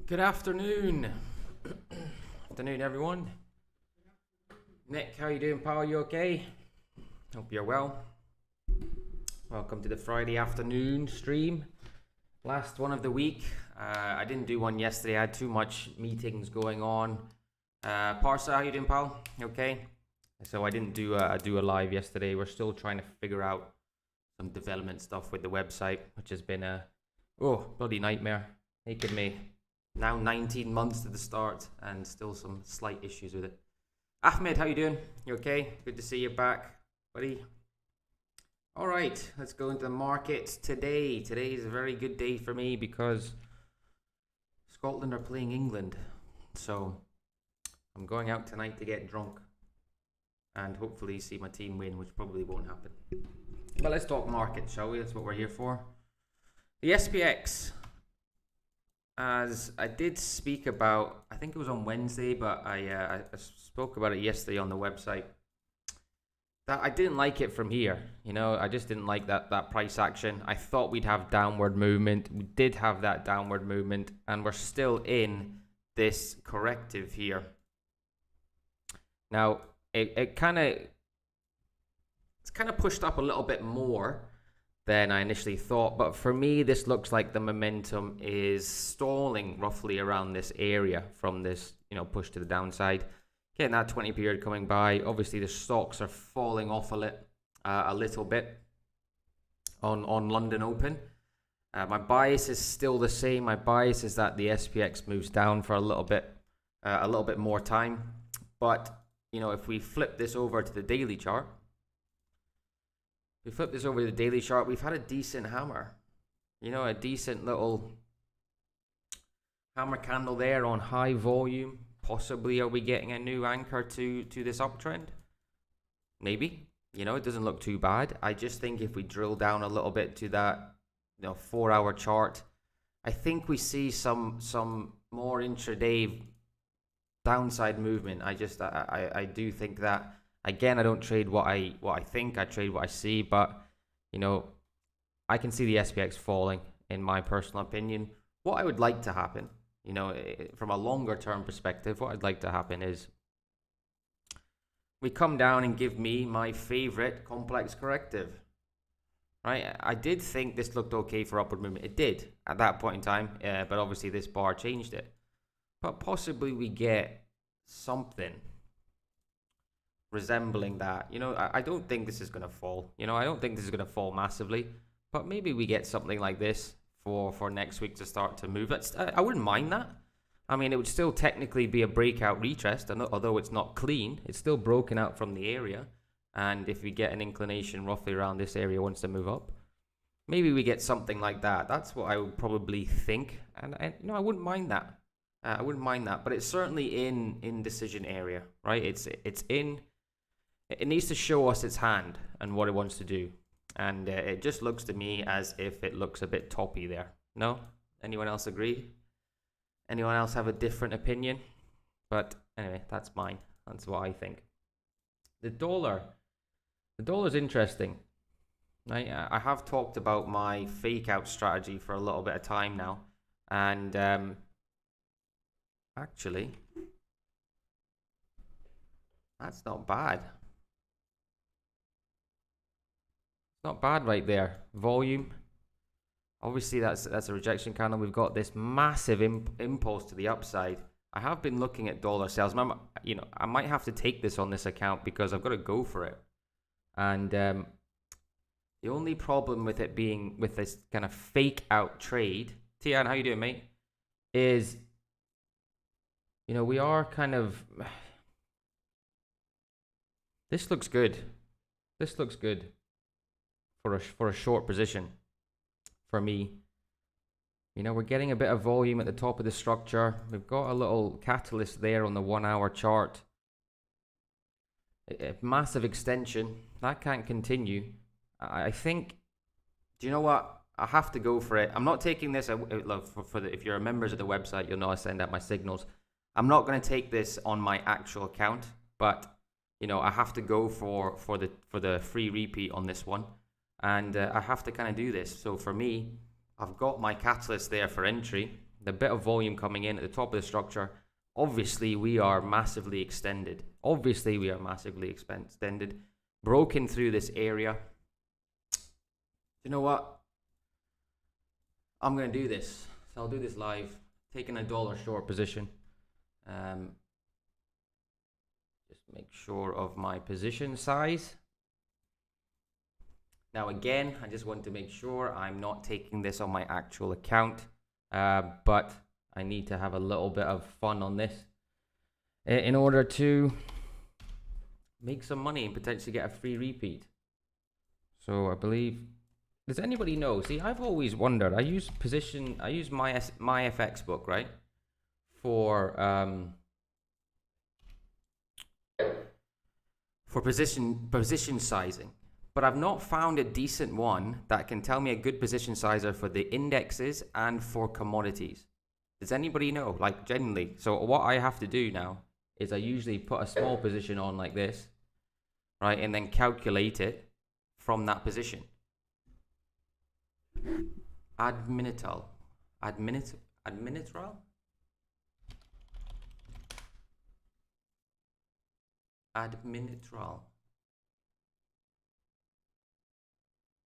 Good afternoon. Afternoon, everyone. Nick, how you doing, pal? You okay? Hope you're well. Welcome to the Friday afternoon stream. Last one of the week. I didn't do one yesterday. I had too much meetings going on. Parsa, how you doing, pal? You okay? So I didn't do a live yesterday. We're still trying to figure out some development stuff with the website, which has been a bloody nightmare. Taken me now 19 months to the start and still some slight issues with it. Ahmed, how you doing? You okay? Good to see you back, buddy. All right, let's go into the markets today. Today is a very good day for me because Scotland are playing England. So I'm going out tonight to get drunk and hopefully see my team win, which probably won't happen. But let's talk markets, shall we? That's what we're here for. The SPX, as I did speak about, I think it was on Wednesday, but I spoke about it yesterday on the website, that I didn't like it from here. You know, I just didn't like that price action. I thought we'd have downward movement. We did have that downward movement, and we're still in this corrective here. Now, it's kind of pushed up a little bit more than I initially thought, but for me this looks like the momentum is stalling roughly around this area from this, push to the downside. Getting that 20 period coming by. Obviously the stocks are falling off a little bit on London Open. My bias is still the same. My bias is that the SPX moves down for a little bit more time. But if we flip this over to the daily chart, we've had a decent hammer. A decent little hammer candle there on high volume. Possibly are we getting a new anchor to this uptrend? Maybe. It doesn't look too bad. I just think if we drill down a little bit to that 4-hour chart, I think we see some more intraday downside movement. I do think that. Again, I don't trade what I think, I trade what I see, but I can see the SPX falling in my personal opinion. What I would like to happen, from a longer term perspective, what I'd like to happen is we come down and give me my favorite complex corrective. Right? I did think this looked okay for upward movement. It did at that point in time, but obviously this bar changed it. But possibly we get something resembling that. I don't think this is going to fall. I don't think this is going to fall massively, but maybe we get something like this for next week to start to move. I wouldn't mind that. I mean, it would still technically be a breakout retest, and although it's not clean, it's still broken out from the area. And if we get an inclination roughly around this area wants to move up, maybe we get something like that. That's what I would probably think, and I wouldn't mind that. I wouldn't mind that, but it's certainly in decision area, right? It's in. It needs to show us its hand and what it wants to do. And it just looks to me as if it looks a bit toppy there. No? Anyone else agree? Anyone else have a different opinion? But anyway, that's mine. That's what I think. The dollar's interesting. I have talked about my fake out strategy for a little bit of time now. And actually, that's not bad. Not bad right there. Volume. Obviously, that's a rejection candle. We've got this massive impulse to the upside. I have been looking at dollar sales. I might have to take this on this account because I've got to go for it. And the only problem with it being with this kind of fake out trade, Tian, how you doing, mate? Is we are kind of. This looks good. This looks good. For a short position for me. We're getting a bit of volume at the top of the structure. We've got a little catalyst there on the 1-hour chart. A massive extension. That can't continue. I think, do you know what? I have to go for it. I'm not taking this, if you're members of the website, you'll know I send out my signals. I'm not going to take this on my actual account, but, I have to go for the free repeat on this one. And I have to kind of do this. So for me, I've got my catalyst there for entry the bit of volume coming in at the top of the structure, obviously we are massively extended. Broken through this area. You know what? I'm going to do this. So I'll do this live, taking a dollar short position. Just make sure of my position size. Now again, I just want to make sure I'm not taking this on my actual account, but I need to have a little bit of fun on this in order to make some money and potentially get a free repeat. So I believe, does anybody know? See, I've always wondered. I use my FX book, right, for position sizing, but I've not found a decent one that can tell me a good position sizer for the indexes and for commodities. Does anybody know? Like, genuinely. So what I have to do now is I usually put a small position on like this, right, and then calculate it from that position. Adminital.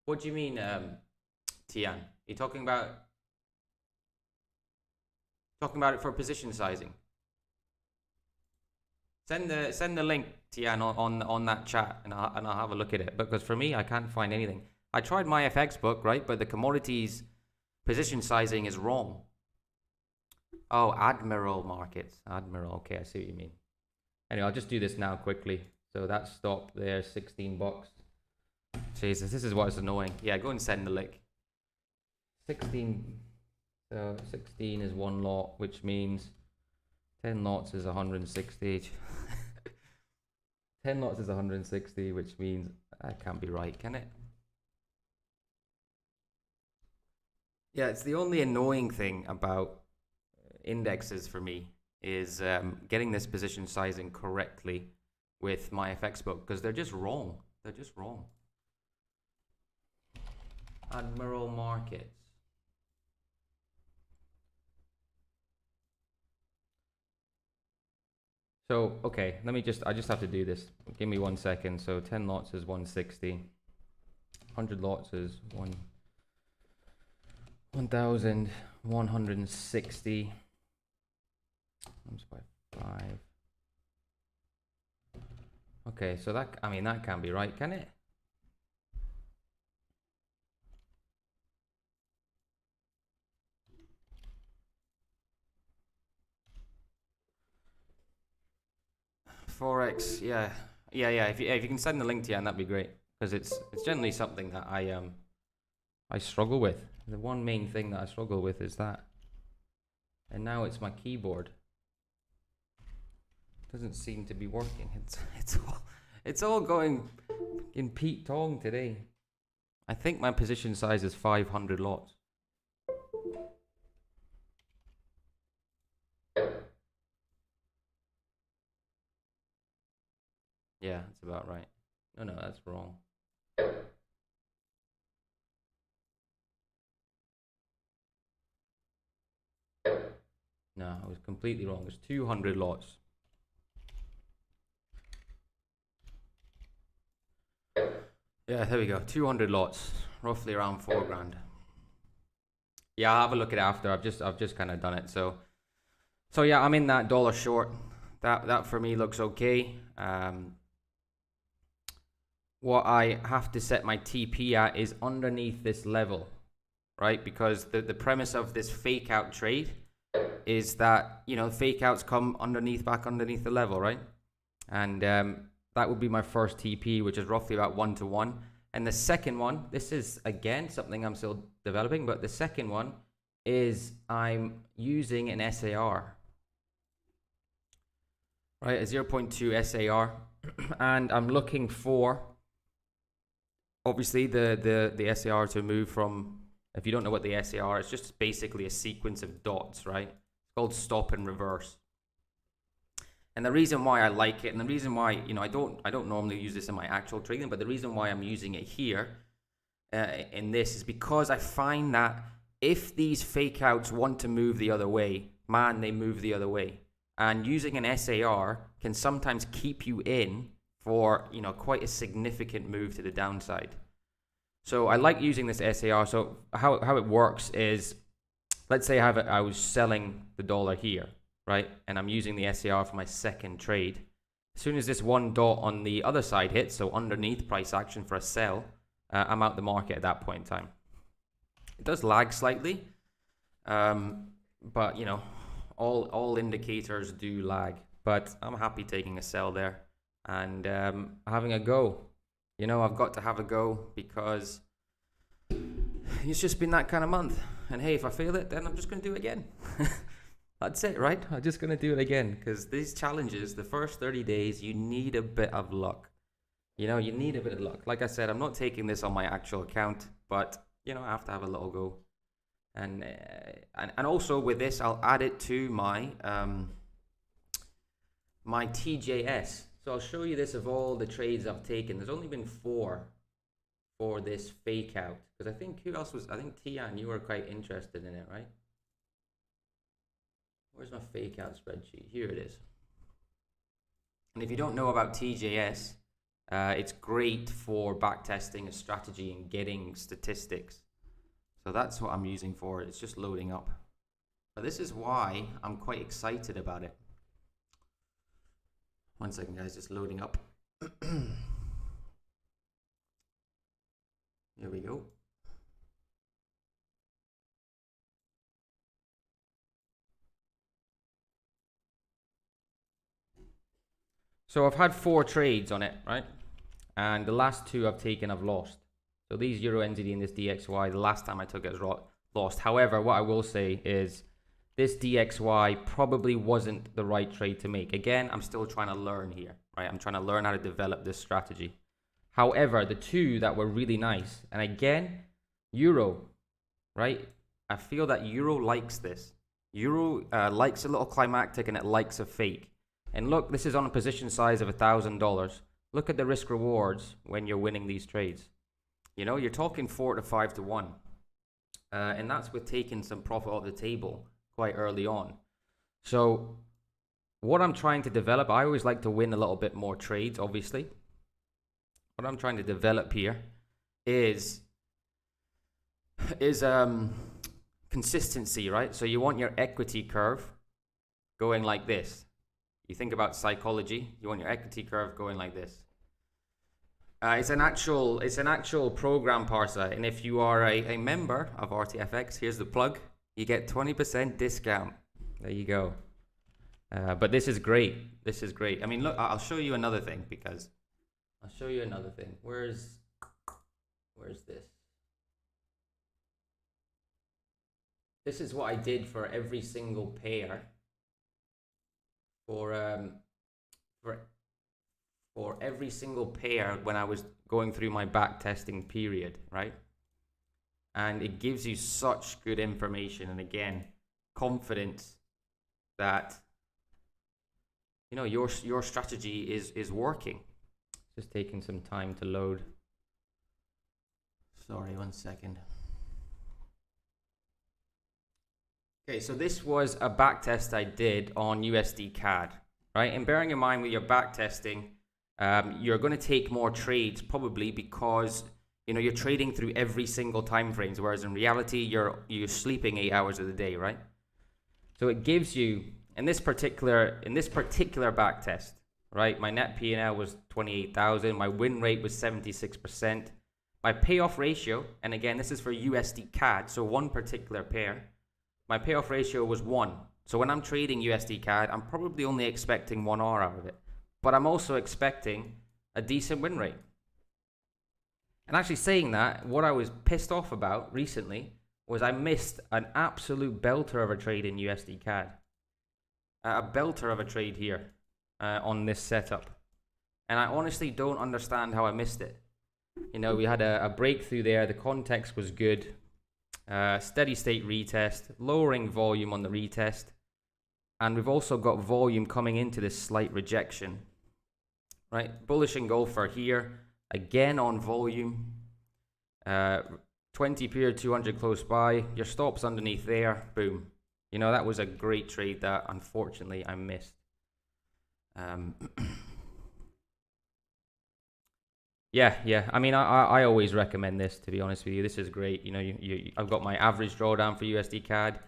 What do you mean, Tian? You're talking about it for position sizing? Send the link, Tian, on that chat, and I'll have a look at it. Because for me, I can't find anything. I tried my FX book, right, but the commodities position sizing is wrong. Oh, Admiral markets. Admiral. Okay, I see what you mean. Anyway, I'll just do this now quickly. So that stop there, 16 bucks. Jesus, this is what's annoying. Yeah, go and send the link. 16. So 16 is one lot, which means 10 lots is 160. 10 lots is 160, which means that can't be right, can it? Yeah, it's the only annoying thing about indexes for me is getting this position sizing correctly with my FX book, because they're just wrong. They're just wrong. Admiral markets. So, okay, I just have to do this. Give me 1 second. So 10 lots is 160. 100 lots is 1,160. Times by 5. Okay, so that can't be right, can it? Forex, yeah. If you can send the link to Ian, that'd be great, because it's generally something that I struggle with. The one main thing that I struggle with is that, and now it's my keyboard. Doesn't seem to be working. It's all going in Pete Tong today. I think my position size is 500 lots. Yeah, that's about right. No, that's wrong. No, I was completely wrong. There's 200 lots. Yeah, there we go. 200 lots, roughly around 4 grand. Yeah, I'll have a look at it after. I've just kind of done it. So yeah, I'm in that dollar short. That for me looks okay. What I have to set my TP at is underneath this level, right? Because the premise of this fake out trade is that, you know, fake outs come back underneath the level, right? And that would be my first TP, which is roughly about 1 to 1. And the second one, this is again something I'm still developing, but the second one is I'm using an SAR, right? A 0.2 SAR, and I'm looking for, obviously, the SAR to move from, if you don't know what the SAR is, it's just basically a sequence of dots, right? It's called stop and reverse. And the reason why I like it, and the reason why, you know, I don't normally use this in my actual trading, but the reason why I'm using it here in this is because I find that if these fake outs want to move the other way, man, they move the other way. And using an SAR can sometimes keep you in for, you know, quite a significant move to the downside. So I like using this SAR. So how it works is, let's say I was selling the dollar here, right? And I'm using the SAR for my second trade. As soon as this one dot on the other side hits, so underneath price action for a sell, I'm out the market at that point in time. It does lag slightly, but you know, all indicators do lag. But I'm happy taking a sell there and having a go. You know, I've got to have a go because it's just been that kind of month. And hey, if I fail it, then I'm just going to do it again. That's it, right? I'm just going to do it again because these challenges, the first 30 days, you need a bit of luck. You know, you need a bit of luck. Like I said, I'm not taking this on my actual account, but, you know, I have to have a little go. And also with this, I'll add it to my my TJS. So I'll show you this of all the trades I've taken. There's only been 4 for this fake out. Because I think, who else was, I think Tian, you were quite interested in it, right? Where's my fake out spreadsheet? Here it is. And if you don't know about TJS, it's great for backtesting a strategy and getting statistics. So that's what I'm using for it. It's just loading up. But this is why I'm quite excited about it. One second, guys, just loading up. Here we go. So I've had 4 trades on it, right? And the last 2 I've taken, I've lost. So these AUDNZD and this DXY, the last time I took it was lost. However, what I will say is this DXY probably wasn't the right trade to make. Again, I'm still trying to learn here, right? I'm trying to learn how to develop this strategy. However, the 2 that were really nice, and again, Euro, right? I feel that Euro likes this. Euro likes a little climactic and it likes a fake. And look, this is on a position size of $1,000. Look at the risk rewards when you're winning these trades. You know, you're talking 4 to 5 to 1. And that's with taking some profit off the table quite early on. So what I'm trying to develop, I always like to win a little bit more trades, obviously. What I'm trying to develop here is consistency, right? So you want your equity curve going like this. You think about psychology, you want your equity curve going like this. It's an actual program parser, and if you are a member of RTFX, here's the plug. You get 20% discount. There you go. But this is great. This is great. I mean, look, I'll show you another thing because I'll show you another thing. Where's this? This is what I did for every single pair for every single pair when I was going through my back testing period, right? And it gives you such good information, and again, confidence that, you know, your strategy is working. Just taking some time to load. Sorry, 1 second. Okay, so this was a back test I did on USDCAD, right? And bearing in mind with your back testing, you're going to take more trades probably because, you know, you're trading through every single time frames, whereas in reality you're sleeping 8 hours of the day, right? So it gives you in this particular back test, right? My net P&L was 28,000. My win rate was 76%. My payoff ratio, and again this is for USDCAD, so one particular pair. My payoff ratio was 1. So when I'm trading USDCAD, I'm probably only expecting 1 R out of it. But I'm also expecting a decent win rate. And actually saying that, what I was pissed off about recently was I missed an absolute belter of a trade in USDCAD. A belter of a trade here on this setup. And I honestly don't understand how I missed it. You know, we had a breakthrough there. The context was good. Steady state retest, lowering volume on the retest. And we've also got volume coming into this slight rejection. Right, bullish engulfer here, again on volume. 20 period 200 close by, your stop's underneath there, boom. You know, that was a great trade that unfortunately I missed. Yeah. I mean, I always recommend this, to be honest with you. This is great. You know, I've got my average drawdown for USDCAD.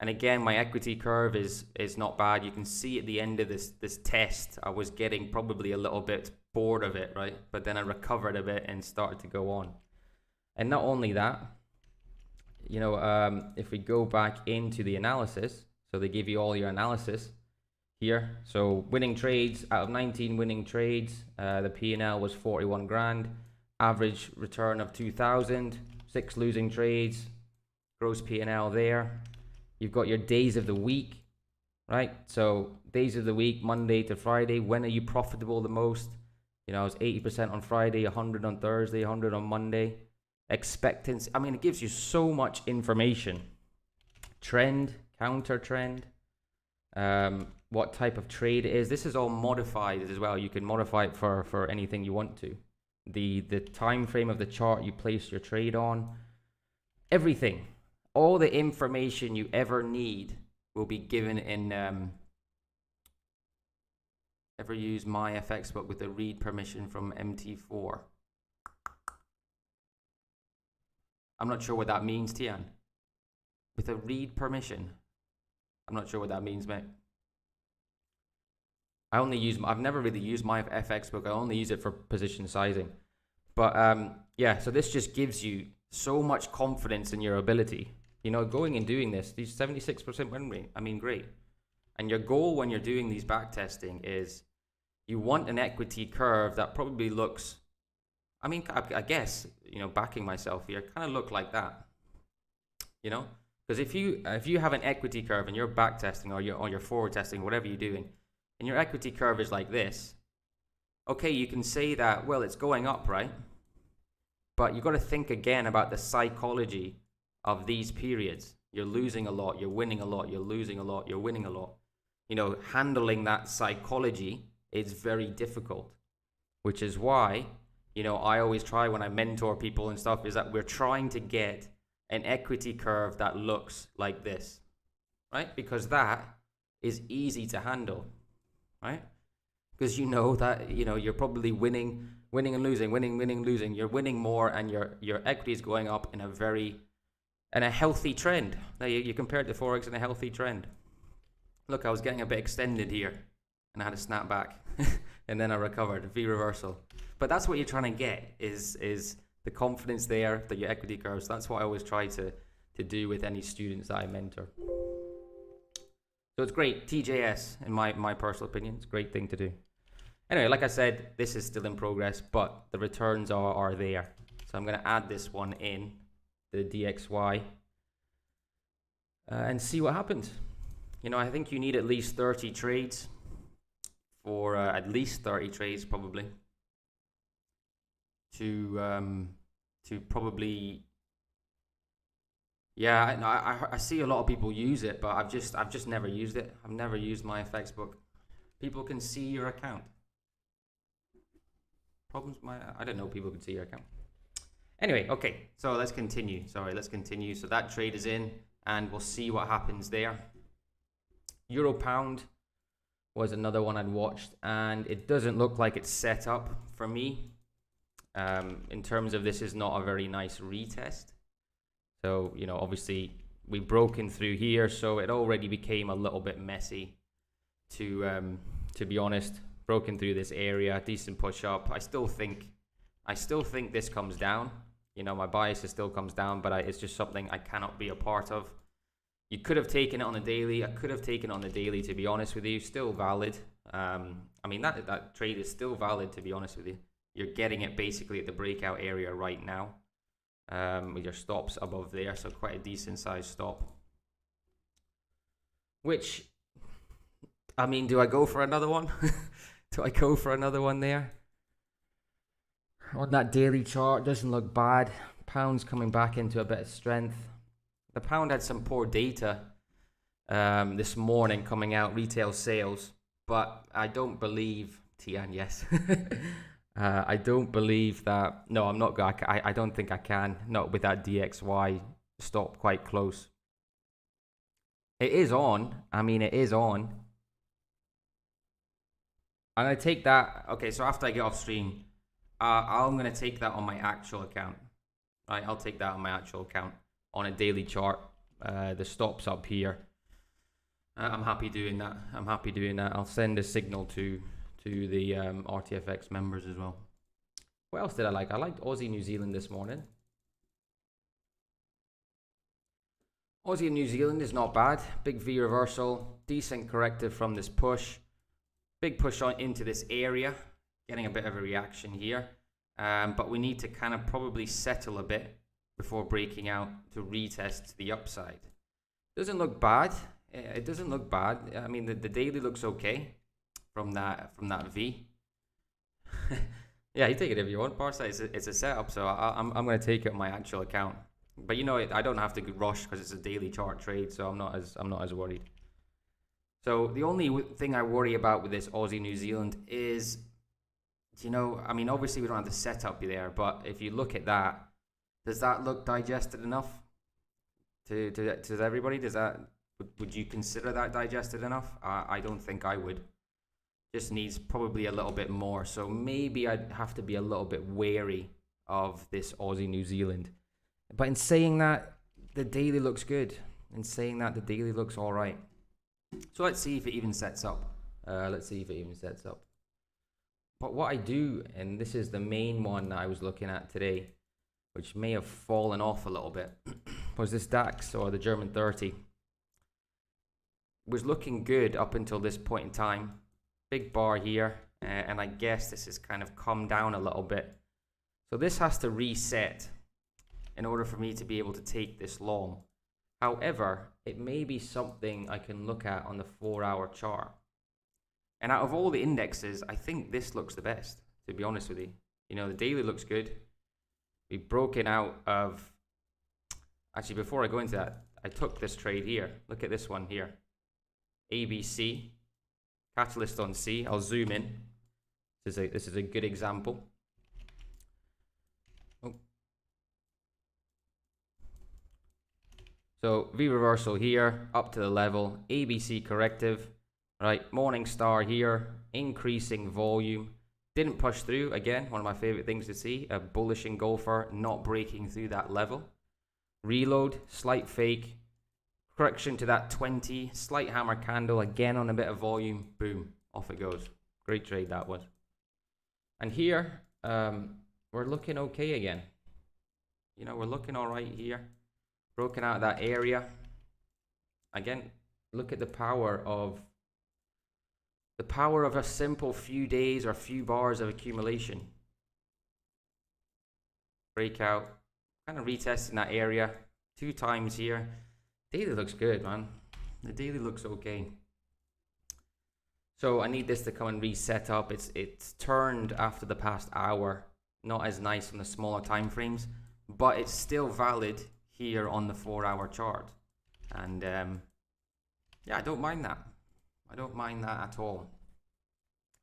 And again, my equity curve is not bad. You can see at the end of this test, I was getting probably a little bit bored of it, right? But then I recovered a bit and started to go on. And not only that, you know, if we go back into the analysis, so they give you all your analysis here. So winning trades, out of 19 winning trades, the P&L was 41 grand, average return of 2,000, 6 losing trades, gross P&L there. You've got your days of the week, right? So days of the week, Monday to Friday, when are you profitable the most? You know, I was 80% on Friday, 100 on Thursday, 100 on Monday. Expectancy, I mean, it gives you so much information. Trend, counter trend, what type of trade it is. This is all modified as well. You can modify it for anything you want to. The time frame of the chart you place your trade on, everything. All the information you ever need will be given in ever use my FX book with the read permission from MT4. I'm not sure what that means, Tian. With a read permission. I'm not sure what that means, mate. I've never really used my FX book. I only use it for position sizing. But yeah, so this just gives you so much confidence in your ability. You know, going and doing this, these 76% win rate, I mean, great. And your goal when you're doing these backtesting is you want an equity curve that probably looks, I mean, I guess, you know, backing myself here, kind of look like that. You know, because if you have an equity curve and you're backtesting or you're forward testing, whatever you're doing, and your equity curve is like this, okay, you can say that, well, it's going up, right? But you've got to think again about the psychology of these periods. You're losing a lot, you're winning a lot, you're losing a lot, you're winning a lot. You know, handling that psychology is very difficult, which is why, you know, I always try when I mentor people and stuff, is that we're trying to get an equity curve that looks like this, right? Because that is easy to handle, right? Because you know that, you know, you're probably winning and losing, winning, losing. You're winning more and your equity is going up in a healthy trend. Now you compared the Forex in a healthy trend. Look, I was getting a bit extended here and I had to snap back and then I recovered, V reversal. But that's what you're trying to get is the confidence there that your equity curves. That's what I always try to do with any students that I mentor. So it's great, TJS, in my personal opinion. It's a great thing to do. Anyway, like I said, this is still in progress, but the returns are there. So I'm going to add this one in, the DXY, and see what happens. You know, I think you need at least 30 trades, for at least 30 trades probably, to probably, yeah, I see a lot of people use it, but I've just never used it. I've never used my FX book. People can see your account. I don't know, people can see your account. Anyway, okay, so let's continue. Let's continue. So that trade is in, and we'll see what happens there. Euro pound was another one I'd watched, and it doesn't look like it's set up for me. In terms of, this is not a very nice retest. So, you know, obviously we've broken through here, so it already became a little bit messy to be honest. Broken through this area, decent push up. I still think this comes down. You know, my bias still comes down, but it's just something I cannot be a part of. You could have taken it on the daily. I could have taken it on the daily, to be honest with you. Still valid. I mean, that trade is still valid, to be honest with you. You're getting it basically at the breakout area right now, with your stops above there, so quite a decent sized stop. Which, I mean, do I go for another one? Do I go for another one there? On that daily chart, doesn't look bad. Pound's coming back into a bit of strength. The pound had some poor data this morning coming out, retail sales, but I don't believe, Tian, yes. I don't believe that. No, I'm not. I don't think I can. Not with that DXY stop quite close. It is on. I mean, it is on. I'm going to take that. Okay, so after I get off stream, I'm going to take that on my actual account. Right, I'll take that on my actual account on a daily chart. The stop's up here. I'm happy doing that. I'm happy doing that. I'll send a signal to the RTFX members as well. What else did I like? I liked Aussie New Zealand this morning. Aussie and New Zealand is not bad. Big V reversal, decent corrective from this push. Big push on into this area, getting a bit of a reaction here. But we need to kind of probably settle a bit before breaking out to retest to the upside. Doesn't look bad. It doesn't look bad. I mean, the daily looks okay from that V. Yeah, you take it if you want, Parsa. It's a setup, so I'm going to take it on my actual account. But you know, I don't have to rush because it's a daily chart trade, so I'm not as worried. So the only thing I worry about with this Aussie New Zealand is, you know, I mean, obviously we don't have the setup there, but if you look at that, does that look digested enough to everybody? Would you consider that digested enough? I don't think I would. Just needs probably a little bit more. So maybe I'd have to be a little bit wary of this Aussie New Zealand. But in saying that, the daily looks good. In saying that, the daily looks all right. So let's see if it even sets up. But what I do, and this is the main one that I was looking at today, which may have fallen off a little bit, was this DAX, or the German 30. Was looking good up until this point in time. Big bar here, and I guess this has kind of come down a little bit. So this has to reset in order for me to be able to take this long. However, it may be something I can look at on the 4-hour chart. And out of all the indexes, I think this looks the best, to be honest with you. You know, the daily looks good. We've broken out of... Actually, before I go into that, I took this trade here. Look at this one here. ABC. Catalyst on C. I'll zoom in. This is a good example. Oh. So V reversal here, up to the level. ABC corrective. Right, morning star here, increasing volume. Didn't push through. Again, one of my favorite things to see. A bullish engulfer not breaking through that level. Reload, slight fake. Correction to that 20, slight hammer candle, again on a bit of volume, boom, off it goes. Great trade that was. And here, we're looking okay again. You know, we're looking all right here. Broken out of that area. Again, look at the power of a simple few days or few bars of accumulation. Breakout, kind of retesting that area 2 times here. Daily looks good, man. The daily looks okay. So I need this to come and reset up. It's turned after the past hour. Not as nice on the smaller time frames, but it's still valid here on the 4-hour chart. And yeah, I don't mind that. I don't mind that at all.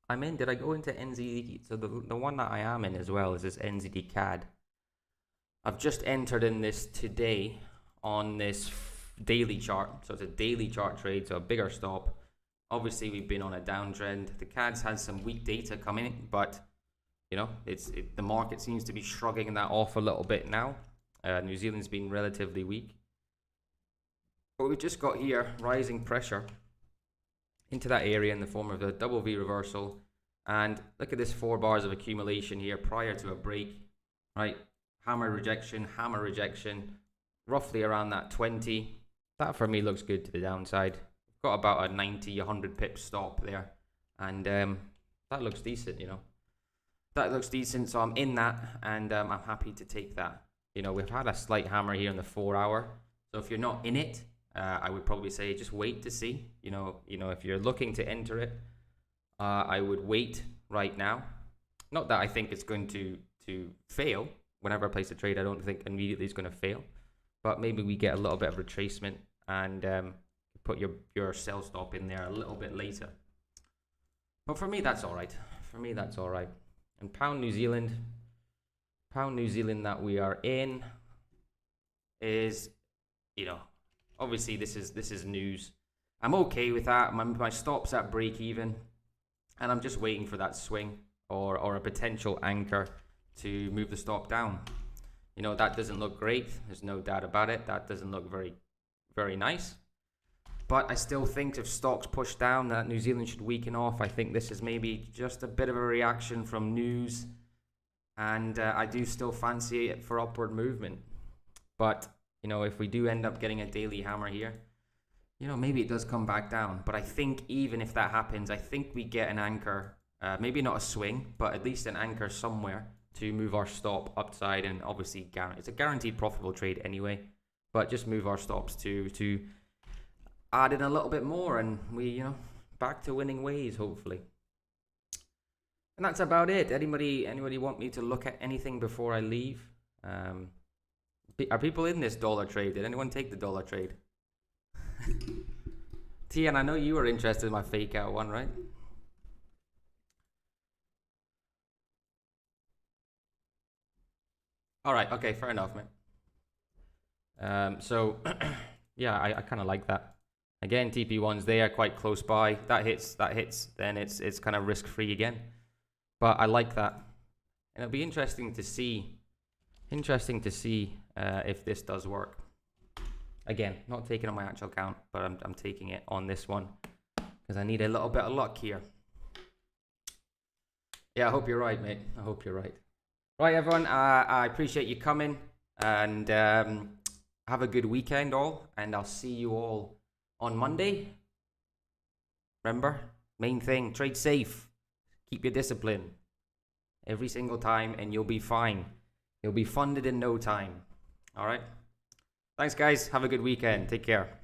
I'm in. Did I go into NZD? So the one that I am in as well is this NZDCAD. I've just entered in this today on this daily chart. So it's a daily chart trade, so a bigger stop. Obviously, we've been on a downtrend. The CAD's had some weak data coming, but you know, the market seems to be shrugging that off a little bit now. New Zealand's been relatively weak. But we've just got here rising pressure into that area in the form of a double V reversal. And look at this 4 bars of accumulation here prior to a break, right? Hammer rejection, roughly around that 20. That for me looks good to the downside. Got about a 90, 100 pip stop there. And that looks decent, you know. That looks decent, so I'm in that, and I'm happy to take that. You know, we've had a slight hammer here in the 4-hour. So if you're not in it, I would probably say just wait to see. You know, if you're looking to enter it, I would wait right now. Not that I think it's going to fail. Whenever I place a trade, I don't think immediately it's going to fail. But maybe we get a little bit of retracement and put your sell stop in there a little bit later. But for me, that's all right. And pound New Zealand that we are in is, you know, obviously this is news. I'm okay with that. My stop's at break even, and I'm just waiting for that swing or a potential anchor to move the stop down. You know, that doesn't look great. There's no doubt about it. That doesn't look very, very nice. But I still think if stocks push down, that New Zealand should weaken off. I think this is maybe just a bit of a reaction from news. And I do still fancy it for upward movement. But, you know, if we do end up getting a daily hammer here, you know, maybe it does come back down. But I think even if that happens, I think we get an anchor. Maybe not a swing, but at least an anchor somewhere to move our stop upside. And obviously, it's a guaranteed profitable trade anyway. But just move our stops to add in a little bit more, and we, you know, back to winning ways, hopefully. And that's about it. Anybody want me to look at anything before I leave? Are people in this dollar trade? Did anyone take the dollar trade? Tian, I know you were interested in my fake out one, right? All right. Okay. Fair enough, man. So yeah, I kind of like that. Again, TP1's there, quite close by. That hits, then it's kind of risk-free again. But I like that. And it'll be interesting to see if this does work. Again, not taking on my actual count, but I'm taking it on this one because I need a little bit of luck here. Yeah, I hope you're right, mate. I hope you're right. Right, everyone, I appreciate you coming, and have a good weekend all, and I'll see you all on Monday. Remember, main thing, trade safe. Keep your discipline every single time, and you'll be fine. You'll be funded in no time. All right? Thanks, guys. Have a good weekend. Take care.